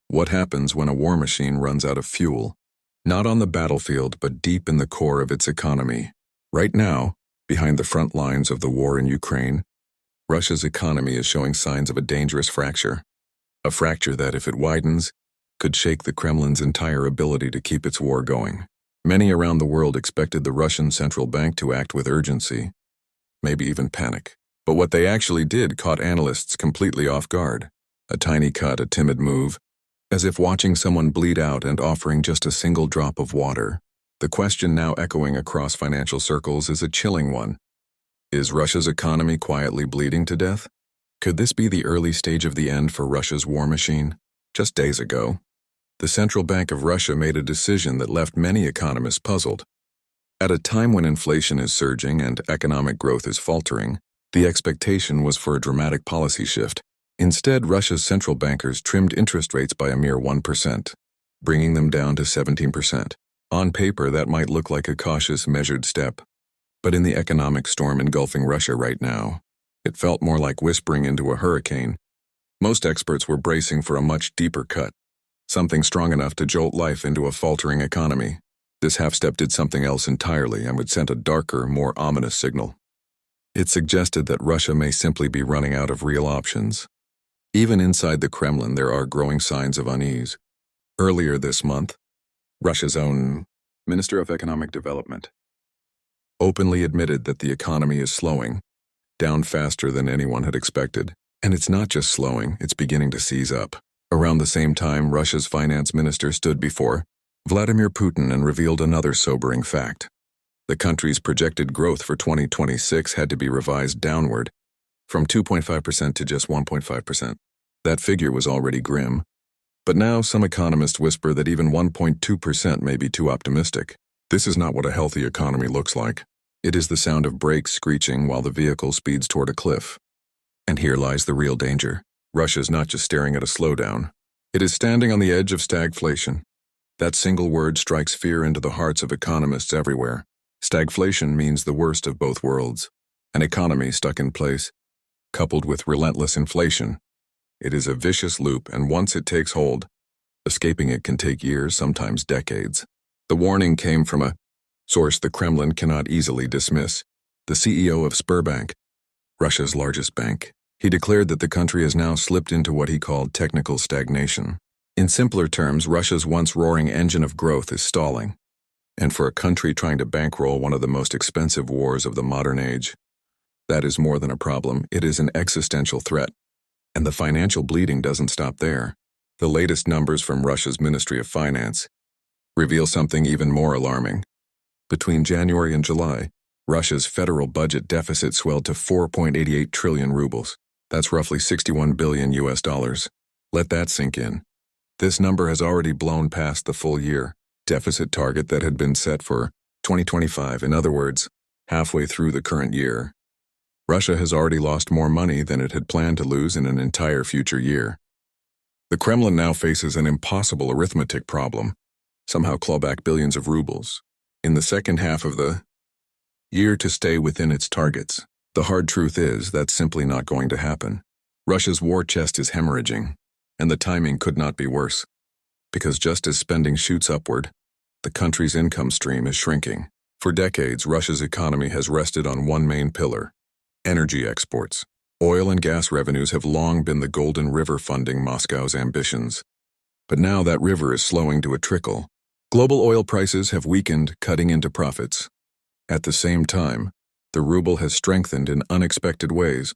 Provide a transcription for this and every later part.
What happens when a war machine runs out of fuel? Not on the battlefield, but deep in the core of its economy. Right now, behind the front lines of the war in Ukraine, Russia's economy is showing signs of a dangerous fracture. A fracture that, if it widens, could shake the Kremlin's entire ability to keep its war going. Many around the world expected the Russian central bank to act with urgency, maybe even panic. But what they actually did caught analysts completely off guard. A tiny cut, a timid move, as if watching someone bleed out and offering just a single drop of water. The question now echoing across financial circles is a chilling one. Is Russia's economy quietly bleeding to death? Could this be the early stage of the end for Russia's war machine? Just days ago, the Central Bank of Russia made a decision that left many economists puzzled. At a time when inflation is surging and economic growth is faltering, the expectation was for a dramatic policy shift. Instead, Russia's central bankers trimmed interest rates by a mere 1%, bringing them down to 17%. On paper, that might look like a cautious, measured step, but in the economic storm engulfing Russia right now, it felt more like whispering into a hurricane. Most experts were bracing for a much deeper cut, something strong enough to jolt life into a faltering economy. This half-step did something else entirely and would send a darker, more ominous signal. It suggested that Russia may simply be running out of real options. Even inside the Kremlin, there are growing signs of unease. Earlier this month, Russia's own Minister of Economic Development openly admitted that the economy is slowing, down faster than anyone had expected. And it's not just slowing, it's beginning to seize up. Around the same time, Russia's finance minister stood before Vladimir Putin and revealed another sobering fact. The country's projected growth for 2026 had to be revised downward, from 2.5% to just 1.5%. That figure was already grim. But now some economists whisper that even 1.2% may be too optimistic. This is not what a healthy economy looks like. It is the sound of brakes screeching while the vehicle speeds toward a cliff. And here lies the real danger. Russia's not just staring at a slowdown. It is standing on the edge of stagflation. That single word strikes fear into the hearts of economists everywhere. Stagflation means the worst of both worlds. An economy stuck in place, coupled with relentless inflation. It is a vicious loop, and once it takes hold, escaping it can take years, sometimes decades. The warning came from a source the Kremlin cannot easily dismiss, the CEO of Sberbank, Russia's largest bank. He declared that the country has now slipped into what he called technical stagnation. In simpler terms, Russia's once roaring engine of growth is stalling. And for a country trying to bankroll one of the most expensive wars of the modern age, that is more than a problem, it is an existential threat. And the financial bleeding doesn't stop there. The latest numbers from Russia's Ministry of Finance reveal something even more alarming. Between January and July, Russia's federal budget deficit swelled to 4.88 trillion rubles. That's roughly 61 billion US dollars. Let that sink in. This number has already blown past the full year deficit target that had been set for 2025. In other words, halfway through the current year, Russia has already lost more money than it had planned to lose in an entire future year. The Kremlin now faces an impossible arithmetic problem: somehow claw back billions of rubles in the second half of the year to stay within its targets. The hard truth is that's simply not going to happen. Russia's war chest is hemorrhaging, and the timing could not be worse. Because just as spending shoots upward, the country's income stream is shrinking. For decades, Russia's economy has rested on one main pillar: energy exports. Oil and gas revenues have long been the golden river funding Moscow's ambitions. But now that river is slowing to a trickle. Global oil prices have weakened, cutting into profits. At the same time, the ruble has strengthened in unexpected ways,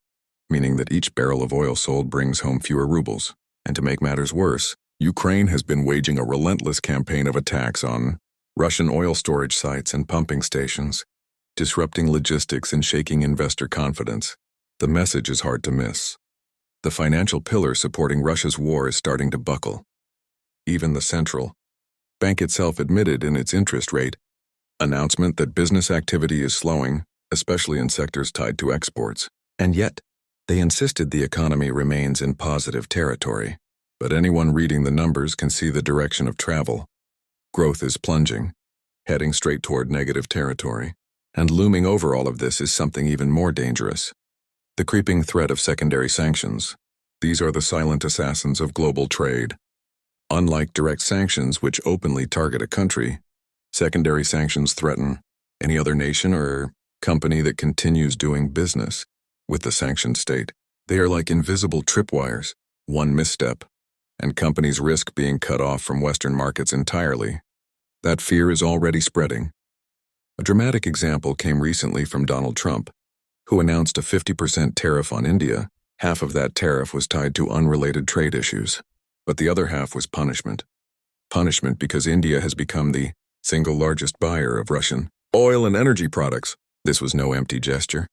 meaning that each barrel of oil sold brings home fewer rubles. And to make matters worse, Ukraine has been waging a relentless campaign of attacks on Russian oil storage sites and pumping stations, disrupting logistics and shaking investor confidence. The message is hard to miss. The financial pillar supporting Russia's war is starting to buckle. Even the central bank itself admitted in its interest rate announcement that business activity is slowing, especially in sectors tied to exports. And yet, they insisted the economy remains in positive territory. But anyone reading the numbers can see the direction of travel. Growth is plunging, heading straight toward negative territory. And looming over all of this is something even more dangerous: the creeping threat of secondary sanctions. These are the silent assassins of global trade. Unlike direct sanctions, which openly target a country, secondary sanctions threaten any other nation or company that continues doing business with the sanctioned state. They are like invisible tripwires. One misstep, and companies risk being cut off from Western markets entirely. That fear is already spreading. A dramatic example came recently from Donald Trump, who announced a 50% tariff on India. Half of that tariff was tied to unrelated trade issues, but the other half was punishment. Punishment because India has become the single largest buyer of Russian oil and energy products. This was no empty gesture.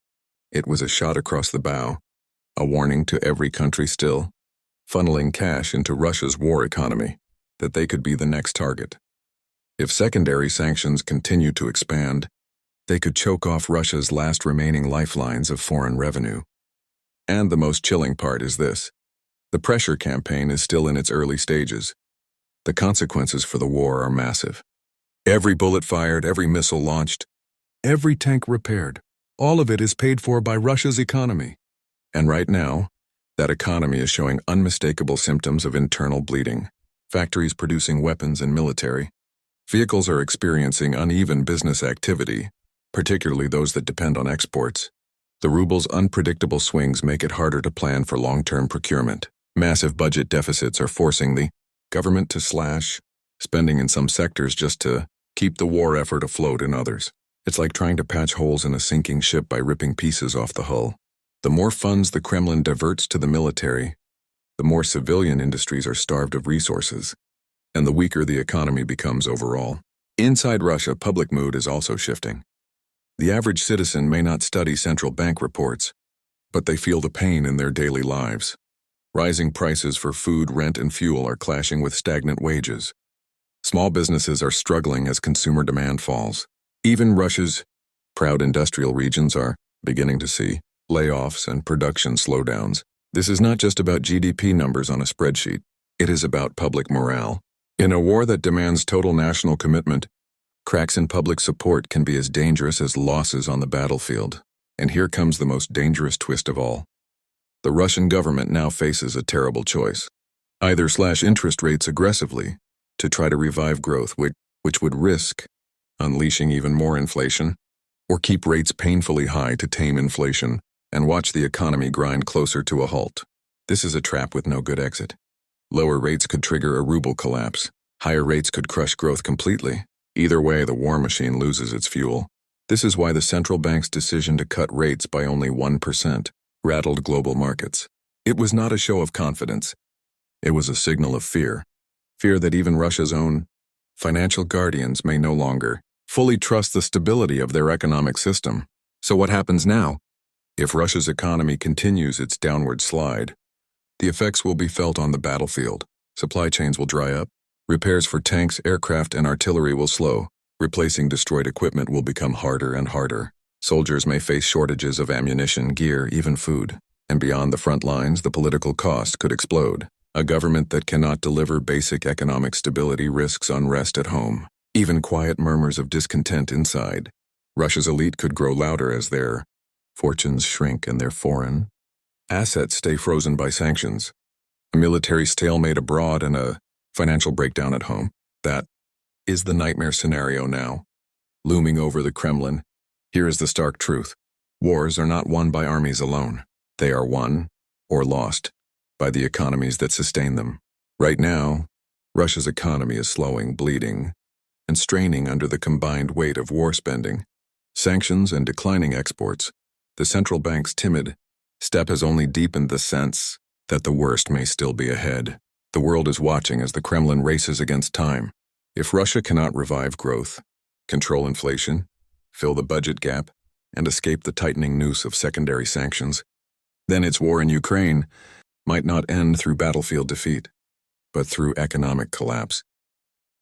It was a shot across the bow, a warning to every country still funneling cash into Russia's war economy, that they could be the next target. If secondary sanctions continue to expand, they could choke off Russia's last remaining lifelines of foreign revenue. And the most chilling part is this: the pressure campaign is still in its early stages. The consequences for the war are massive. Every bullet fired, every missile launched, every tank repaired, all of it is paid for by Russia's economy. And right now, that economy is showing unmistakable symptoms of internal bleeding. Factories producing weapons and military vehicles are experiencing uneven business activity, particularly those that depend on exports. The ruble's unpredictable swings make it harder to plan for long-term procurement. Massive budget deficits are forcing the government to slash spending in some sectors just to keep the war effort afloat in others. It's like trying to patch holes in a sinking ship by ripping pieces off the hull. The more funds the Kremlin diverts to the military, the more civilian industries are starved of resources, and the weaker the economy becomes overall. Inside Russia, public mood is also shifting. The average citizen may not study central bank reports, but they feel the pain in their daily lives. Rising prices for food, rent, and fuel are clashing with stagnant wages. Small businesses are struggling as consumer demand falls. Even Russia's proud industrial regions are beginning to see layoffs and production slowdowns. This is not just about GDP numbers on a spreadsheet. It is about public morale. In a war that demands total national commitment, cracks in public support can be as dangerous as losses on the battlefield. And here comes the most dangerous twist of all. The Russian government now faces a terrible choice. Either slash interest rates aggressively to try to revive growth, which would risk unleashing even more inflation, or keep rates painfully high to tame inflation and watch the economy grind closer to a halt. This is a trap with no good exit. Lower rates could trigger a ruble collapse. Higher rates could crush growth completely. Either way, the war machine loses its fuel. This is why the central bank's decision to cut rates by only 1% rattled global markets. It was not a show of confidence. It was a signal of fear. Fear that even Russia's own financial guardians may no longer fully trust the stability of their economic system. So what happens now? If Russia's economy continues its downward slide, the effects will be felt on the battlefield. Supply chains will dry up. Repairs for tanks, aircraft, and artillery will slow. Replacing destroyed equipment will become harder and harder. Soldiers may face shortages of ammunition, gear, even food. And beyond the front lines, the political cost could explode. A government that cannot deliver basic economic stability risks unrest at home. Even quiet murmurs of discontent inside. Russia's elite could grow louder as their fortunes shrink and their foreign assets stay frozen by sanctions. A military stalemate abroad and a financial breakdown at home. That is the nightmare scenario now. Looming over the Kremlin, here is the stark truth. Wars are not won by armies alone. They are won, or lost, by the economies that sustain them. Right now, Russia's economy is slowing, bleeding, and straining under the combined weight of war spending, sanctions, and declining exports. The central bank's timid step has only deepened the sense that the worst may still be ahead. The world is watching as the Kremlin races against time. If Russia cannot revive growth, control inflation, fill the budget gap, and escape the tightening noose of secondary sanctions, then its war in Ukraine might not end through battlefield defeat, but through economic collapse.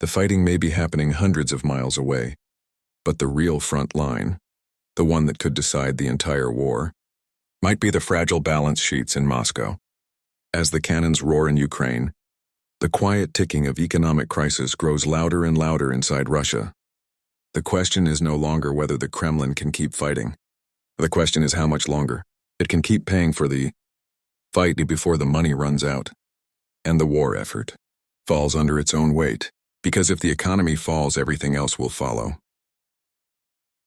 The fighting may be happening hundreds of miles away, but the real front line, the one that could decide the entire war, might be the fragile balance sheets in Moscow. As the cannons roar in Ukraine, the quiet ticking of economic crisis grows louder and louder inside Russia. The question is no longer whether the Kremlin can keep fighting. The question is how much longer it can keep paying for the fight before the money runs out, and the war effort falls under its own weight, because if the economy falls, everything else will follow.